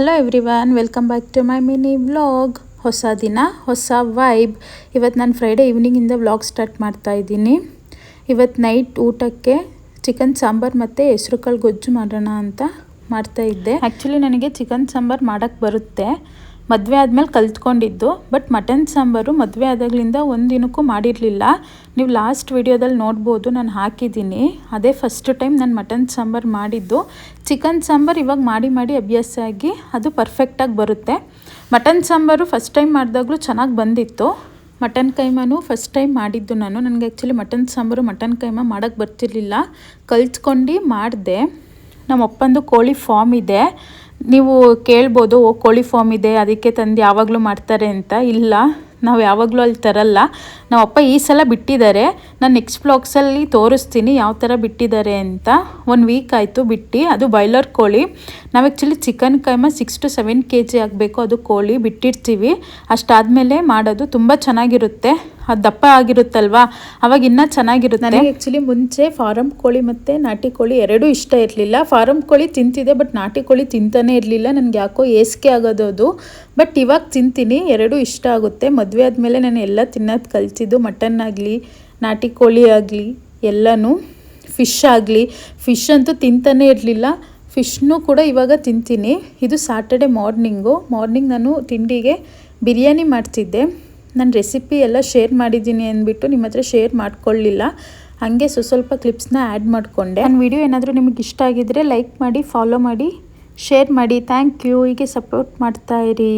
Hello everyone, welcome back to my mini vlog. ಹೊಸ ದಿನ ಹೊಸ ವೈಬ್. ಇವತ್ತು ನಾನು ಫ್ರೈಡೇ ಈವ್ನಿಂಗಿಂದ ವ್ಲಾಗ್ ಸ್ಟಾರ್ಟ್ ಮಾಡ್ತಾ ಇದ್ದೀನಿ. ಇವತ್ತು ನೈಟ್ ಊಟಕ್ಕೆ ಚಿಕನ್ ಸಾಂಬಾರು ಮತ್ತು ಹೆಸ್ರುಕಾಳು ಗೊಜ್ಜು ಮಾಡೋಣ ಅಂತ ಮಾಡ್ತಾಯಿದ್ದೆ. ಆ್ಯಕ್ಚುಲಿ ನನಗೆ ಚಿಕನ್ ಸಾಂಬಾರು ಮಾಡೋಕ್ಕೆ ಬರುತ್ತೆ, ಮದುವೆ ಆದಮೇಲೆ ಕಲ್ತ್ಕೊಂಡಿದ್ದು. ಬಟ್ ಮಟನ್ ಸಾಂಬಾರು ಮದುವೆ ಆದಾಗಲಿಂದ ಒಂದಿನಕ್ಕೂ ಮಾಡಿರಲಿಲ್ಲ. ನೀವು ಲಾಸ್ಟ್ ವಿಡಿಯೋದಲ್ಲಿ ನೋಡ್ಬೋದು, ನಾನು ಹಾಕಿದ್ದೀನಿ. ಅದೇ ಫಸ್ಟ್ ಟೈಮ್ ನಾನು ಮಟನ್ ಸಾಂಬಾರು ಮಾಡಿದ್ದು. ಚಿಕನ್ ಸಾಂಬಾರು ಇವಾಗ ಮಾಡಿ ಅಭ್ಯಾಸ ಆಗಿ ಅದು ಪರ್ಫೆಕ್ಟಾಗಿ ಬರುತ್ತೆ. ಮಟನ್ ಸಾಂಬಾರು ಫಸ್ಟ್ ಟೈಮ್ ಮಾಡಿದಾಗಲೂ ಚೆನ್ನಾಗಿ ಬಂದಿತ್ತು. ಮಟನ್ ಕೈಮಾನು ಫಸ್ಟ್ ಟೈಮ್ ಮಾಡಿದ್ದು ನಾನು. ನನಗೆ actually mutton sambar mutton keema ಮಾಡೋಕ್ಕೆ ಬರ್ತಿರ್ಲಿಲ್ಲ, ಕಲ್ತ್ಕೊಂಡು ಮಾಡಿದೆ. ನಮ್ಮ ಅಪ್ಪಂದು ಕೋಳಿ ಫಾರ್ಮ್ ಇದೆ. ನೀವು ಕೇಳ್ಬೋದು, ಕೋಳಿ ಫಾರ್ಮ್ ಇದೆ ಅದಕ್ಕೆ ತಂದು ಯಾವಾಗಲೂ ಮಾಡ್ತಾರೆ ಅಂತ. ಇಲ್ಲ, ನಾವು ಯಾವಾಗಲೂ ಅಲ್ಲಿ ತರಲ್ಲ. ನಮ್ಮ ಅಪ್ಪ ಈ ಸಲ ಬಿಟ್ಟಿದ್ದಾರೆ. ನಾನು ನೆಕ್ಸ್ಟ್ ಬ್ಲಾಗ್ಸಲ್ಲಿ ತೋರಿಸ್ತೀನಿ ಯಾವ ಥರ ಬಿಟ್ಟಿದ್ದಾರೆ ಅಂತ. 1 ವೀಕ್ ಆಯಿತು ಬಿಟ್ಟು. ಅದು ಬಾಯ್ಲರ್ ಕೋಳಿ. ನಾವು actually chicken keema 6 to 7 kg ಆಗಬೇಕು, ಅದು ಕೋಳಿ ಬಿಟ್ಟಿರ್ತೀವಿ. ಅಷ್ಟಾದಮೇಲೆ ಮಾಡೋದು ತುಂಬ ಚೆನ್ನಾಗಿರುತ್ತೆ. ಅದು ದಪ್ಪ ಆಗಿರುತ್ತಲ್ವಾ, ಅವಾಗ ಇನ್ನೂ ಚೆನ್ನಾಗಿರುತ್ತೆ. ನನಗೆ ಆ್ಯಕ್ಚುಲಿ ಮುಂಚೆ ಫಾರಮ್ ಕೋಳಿ ಮತ್ತು ನಾಟಿ ಕೋಳಿ ಎರಡೂ ಇಷ್ಟ ಇರಲಿಲ್ಲ. ಫಾರಮ್ ಕೋಳಿ ತಿಂತಿದ್ದೆ, ಬಟ್ ನಾಟಿ ಕೋಳಿ ತಿಂತಾನೇ ಇರಲಿಲ್ಲ. ನನಗೆ ಯಾಕೋ ಏಸಿಗೆ ಆಗೋದು ಅದು. ಬಟ್ ಇವಾಗ ತಿಂತೀನಿ, ಎರಡೂ ಇಷ್ಟ ಆಗುತ್ತೆ. ಮದುವೆ ಆದಮೇಲೆ ನಾನು ಎಲ್ಲ ತಿನ್ನೋದು ಕಲಿತಿದ್ದು. ಮಟನ್ ಆಗಲಿ, ನಾಟಿ ಕೋಳಿ ಆಗಲಿ ಎಲ್ಲನೂ. ಫಿಶ್ ಆಗಲಿ, ಫಿಶ್ ಅಂತೂ ತಿಂತಾನೇ ಇರಲಿಲ್ಲ. ಫಿಶ್ನೂ ಕೂಡ ಇವಾಗ ತಿಂತೀನಿ. ಇದು ಸಾಟರ್ಡೆ ಮಾರ್ನಿಂಗ್ ನಾನು ತಿಂಡಿಗೆ ಬಿರಿಯಾನಿ ಮಾಡ್ತಿದ್ದೆ. ನಾನು ರೆಸಿಪಿ ಎಲ್ಲ ಶೇರ್ ಮಾಡಿದ್ದೀನಿ ಅಂದ್ಬಿಟ್ಟು ನಿಮ್ಮ ಹತ್ರ ಶೇರ್ ಮಾಡ್ಕೊಳ್ಳಿಲ್ಲ. ಹಾಗೆ ಸ್ವಲ್ಪ ಕ್ಲಿಪ್ಸ್ನ ಆ್ಯಡ್ ಮಾಡಿಕೊಂಡೆ. ನನ್ನ ವಿಡಿಯೋ ಏನಾದರೂ ನಿಮಗೆ ಇಷ್ಟ ಆಗಿದ್ದರೆ ಲೈಕ್ ಮಾಡಿ, ಫಾಲೋ ಮಾಡಿ, ಶೇರ್ ಮಾಡಿ. Thank you. ಹೀಗೆ ಸಪೋರ್ಟ್ ಮಾಡ್ತಾಯಿರಿ.